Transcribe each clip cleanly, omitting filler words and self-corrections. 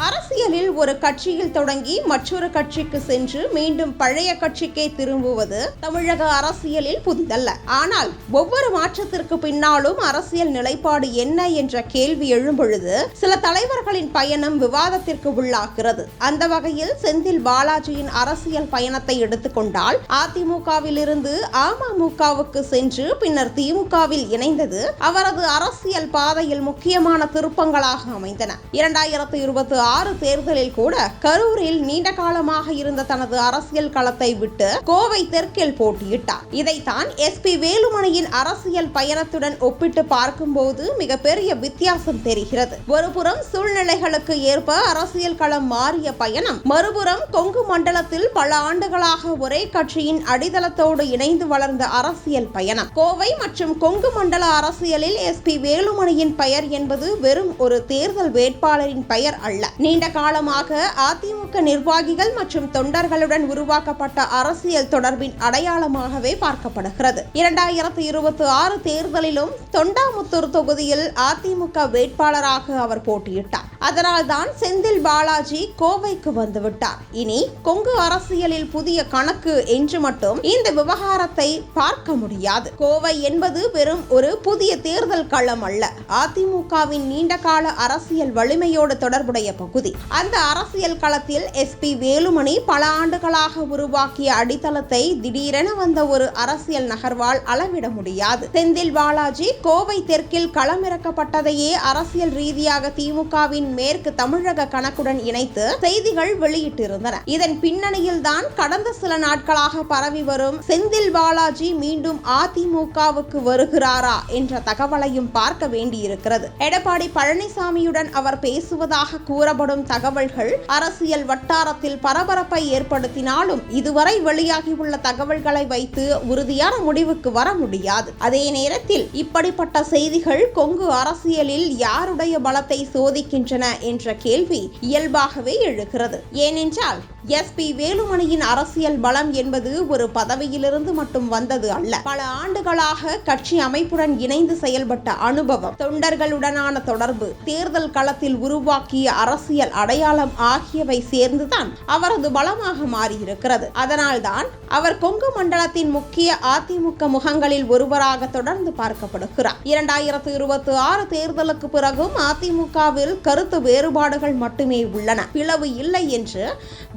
அரசியலில் ஒரு கட்சியில் தொடங்கி மற்றொரு கட்சிக்கு சென்று மீண்டும் பழைய கட்சிக்கே திரும்புவது தமிழக அரசியலில் புதிதல்ல. ஆனால் ஒவ்வொரு மாற்றத்திற்கு பின்னாலும் அரசியல் நிலைப்பாடு என்ன என்ற கேள்வி எழும்பொழுது சில தலைவர்களின் பயணம் விவாதத்திற்கு உள்ளாகிறது. அந்த வகையில் செந்தில் பாலாஜியின் அரசியல் பயணத்தை எடுத்துக்கொண்டால் அதிமுகவில் இருந்து அமமுகவுக்கு சென்று பின்னர் திமுகவில் இணைந்தது அவரது அரசியல் பாதையில் முக்கியமான திருப்பங்களாக அமைந்தன. 2026 தேர்தலில் கூட கரூரில் நீண்ட காலமாக இருந்த தனது அரசியல் களத்தை விட்டு கோவை தெற்கில் போட்டியிட்டார். இதைத்தான் எஸ்பி வேலுமணியின் அரசியல் பயணத்துடன் ஒப்பிட்டு பார்க்கும்போது மிகப்பெரிய வித்தியாசம் தெரிகிறது. ஒருபுறம் சூழ்நிலைகளுக்கு ஏற்ப அரசியல் களம் மாறிய பயணம், மறுபுறம் கொங்கு மண்டலத்தில் பல ஆண்டுகளாக ஒரே கட்சியின் அடித்தளத்தோடு இணைந்து வளர்ந்த அரசியல் பயணம். கோவை மற்றும் கொங்கு மண்டல அரசியலில் எஸ்பி வேலுமணியின் பெயர் என்பது வெறும் ஒரு தேர்தல் வேட்பாளரின் பெயர் அல்ல. நீண்ட காலமாக அதிமுக நிர்வாகிகள் மற்றும் தொண்டர்களுடன் உருவாக்கப்பட்ட அரசியல் தொடர்பின் அடையாளமாகவே பார்க்கப்படுகிறது. 2026 தேர்தலிலும் தொண்டாமுத்தூர் தொகுதியில் அதிமுக வேட்பாளராக அவர் போட்டியிட்டார். அதனால்தான் செந்தில் பாலாஜி கோவைக்கு வந்துவிட்டார். இனி கொங்கு அரசியலில் புதிய கணக்கு என்று மட்டும் இந்த விவகாரத்தை பார்க்க முடியாது. கோவை என்பது வெறும் ஒரு புதிய தேர்தல் களம் அல்ல, அதிமுகவின் நீண்டகால அரசியல் வலிமையோடு தொடர்புடைய பகுதி. அந்த அரசியல் களத்தில் எஸ்பி வேலுமணி பல ஆண்டுகளாக உருவாக்கிய அடித்தளத்தை திடீரென வந்த ஒரு அரசியல் நகர்வால் அளவிட முடியாது. செந்தில் பாலாஜி கோவை தெற்கில் களமிறக்கப்பட்டதையே அரசியல் ரீதியாக திமுகவின் மேற்கு தமிழக கணக்குடன் இணைத்து செய்திகள் வெளியிட்டிருந்தன. இதன் பின்னணியில் தான் கடந்த சில நாட்களாக பரவி வரும் செந்தில் பாலாஜி மீண்டும் அதிமுகவுக்கு வருகிறாரா என்ற தகவலையும் பார்க்க வேண்டியிருக்கிறது. எடப்பாடி பழனிசாமியுடன் அவர் பேசுவதாக கூறப்படும் தகவல்கள் அரசியல் வட்டாரத்தில் பரபரப்பை ஏற்படுத்தினாலும் இதுவரை வெளியாகியுள்ள தகவல்களை வைத்து உறுதியான முடிவுக்கு வர முடியாது. அதே நேரத்தில் இப்படிப்பட்ட செய்திகள் கொங்கு அரசியலில் யாருடைய பலத்தை சோதிக்கின்றன என்ற கேள்வி இயல்பாகவே எழுகிறது. ஏனென்றால் எஸ்பி வேலுமணியின் அரசியல் பலம் என்பது ஒரு பதவியிலிருந்து மட்டும் வந்தது அல்ல. பல ஆண்டுகளாக கட்சி அமைப்புடன் இணைந்து செயல்பட்ட அனுபவம், தொண்டர்களுடனான தொடர்பு, தேர்தல் களத்தில் உருவாக்கிய அரசியல் அடையாளம் ஆகியவை சேர்ந்துதான் அவரது பலமாக மாறியிருக்கிறது. அதனால்தான் அவர் கொங்கு மண்டலத்தின் முக்கிய அதிமுக முகங்களில் ஒருவராக தொடர்ந்து பார்க்கப்படுகிறார். 2026 தேர்தலுக்கு பிறகும் அதிமுகவில் கருத்து வேறுபாடுகள் மட்டுமே உள்ளன, பிளவு இல்லை என்று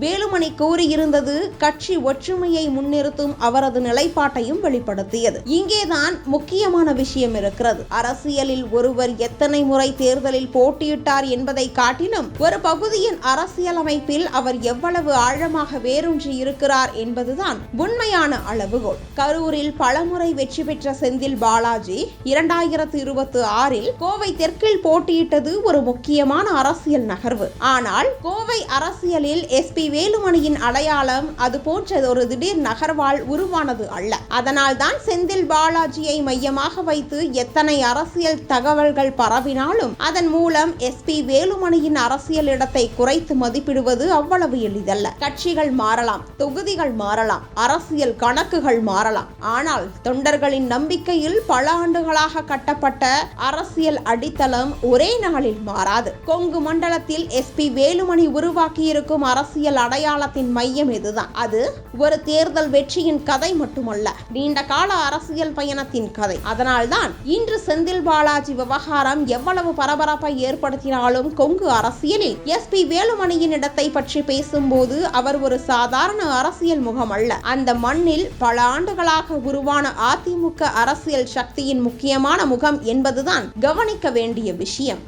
வேலுமணி கூறியிருந்தது கட்சி ஒற்றுமையை முன்னிறுத்தும் அவரது நிலைப்பாட்டையும் வெளிப்படுத்தியது. இங்கேதான் முக்கியமான விஷயம் இருக்கிறது. அரசியலில் ஒருவர் எத்தனை முறை தேர்தலில் போட்டியிட்டார் என்பதை காட்டிலும் ஒரு பகுதியின் அரசியலமைப்பில் அவர் எவ்வளவு ஆழமாக வேரூன்றி இருக்கிறார் என்பதுதான் உண்மையான அளவுகோல். கரூரில் பலமுறை வெற்றி பெற்ற செந்தில் பாலாஜி 2026 கோவை தெற்கில் போட்டியிட்டது ஒரு முக்கியமான அரசியல் நகர்வு. ஆனால் கோவை அரசியலில் எஸ்பி வேலுமணியின் அடையாளம் அது போன்ற ஒரு திடீர் நகர்வால் உருவானது அல்ல. அதனால்தான் செந்தில் பாலாஜியை மையமாக வைத்து எத்தனை அரசியல் தகவல்கள் பரவினாலும் அதன் மூலம் எஸ்பி வேலுமணியின் அரசியல் இடத்தை குறைத்து மதிப்பிடுவது அவ்வளவு எளிதல்ல. கட்சிகள் மாறலாம், தொகுதிகள் மாறலாம், அரசியல் கணக்குகள் மாறலாம். ஆனால் தொண்டர்களின் நம்பிக்கையில் பல ஆண்டுகளாக கட்டப்பட்ட அரசியல் அடித்தளம் ஒரே நாளில் மாறாது. கொங்கு மண்டலத்தில் எஸ்பி வேலுமணி உருவாக்கியிருக்கும் அரசியல் அடையாளத்தின் மையம் இதுதான். அது ஒரு தேர்தல் வெற்றியின் கதை மட்டுமல்ல, நீண்ட கால அரசியல் பயணத்தின் கதை. அதனால்தான் இன்று செந்தில் பாலாஜி விவகாரம் எவ்வளவு பரபரப்பை ஏற்படுத்தினாலும் கொங்கு அரசியலில் எஸ்பி வேலுமணியின் இடத்தை பற்றி பேசும்போது அவர் ஒரு சாதாரண அரசியல் முகம் அல்ல. அந்த மண்ணில் பல ஆண்டுகளாக உருவான அதிமுக அரசியல் சக்தியின் முக்கியமான முகம் என்பதுதான் கவனிக்க வேண்டிய விஷயம்.